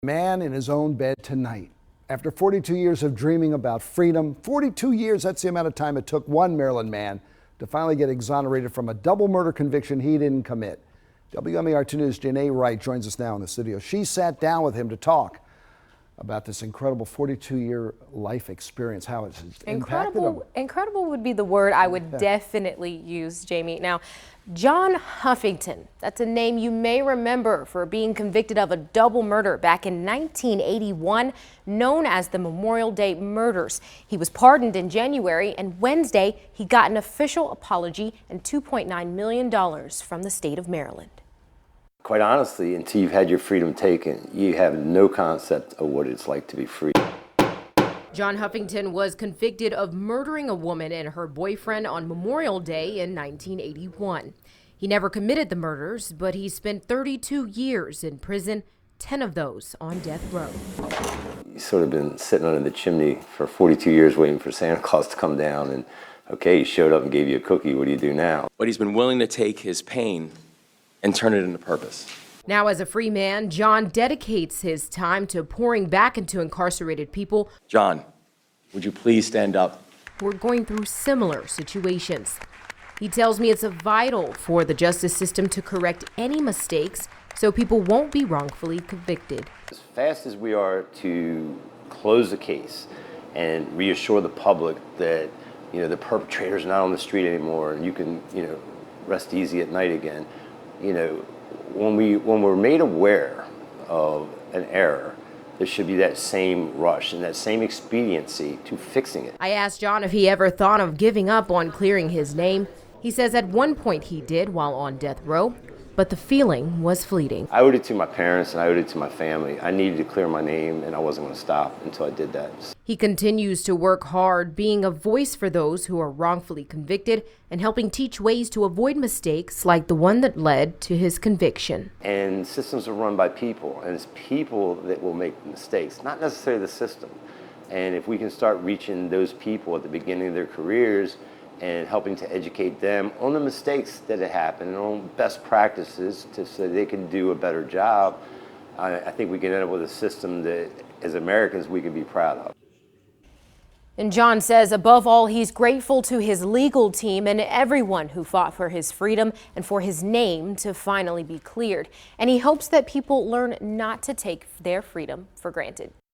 Man in his own bed tonight. After 42 years of dreaming about freedom, 42 years, that's the amount of time it took one Maryland man to finally get exonerated from a double murder conviction he didn't commit. WMAR2 News' Janae Wright joins us now in the studio. She sat down with him to talk about this incredible 42-year life experience, how it's impacted him. Incredible would be the word I would definitely use, Jamie. Now, John Huffington, that's a name you may remember for being convicted of a double murder back in 1981, known as the Memorial Day murders. He was pardoned in January, and Wednesday he got an official apology and $2.9 million from the state of Maryland. Quite honestly, until you've had your freedom taken, you have no concept of what it's like to be free. John Huffington was convicted of murdering a woman and her boyfriend on Memorial Day in 1981. He never committed the murders, but he spent 32 years in prison, 10 of those on death row. You've sort of been sitting under the chimney for 42 years waiting for Santa Claus to come down, and okay, he showed up and gave you a cookie. What do you do now? But he's been willing to take his pain and turn it into purpose. Now, as a free man, John dedicates his time to pouring back into incarcerated people. John, would you please stand up? We're going through similar situations. He tells me it's vital for the justice system to correct any mistakes so people won't be wrongfully convicted. As fast as we are to close the case and reassure the public that, the perpetrator's not on the street anymore and you can, rest easy at night again, when we're made aware of an error, there should be that same rush and that same expediency to fixing it. I asked John if he ever thought of giving up on clearing his name. He says at one point he did while on death row, but the feeling was fleeting. I owed it to my parents and I owed it to my family. I needed to clear my name and I wasn't going to stop until I did that. He continues to work hard, being a voice for those who are wrongfully convicted and helping teach ways to avoid mistakes like the one that led to his conviction. And systems are run by people, and it's people that will make mistakes, not necessarily the system. And if we can start reaching those people at the beginning of their careers and helping to educate them on the mistakes that have happened and on best practices so they can do a better job, I think we can end up with a system that, as Americans, we can be proud of. And John says, above all, he's grateful to his legal team and everyone who fought for his freedom and for his name to finally be cleared. And he hopes that people learn not to take their freedom for granted.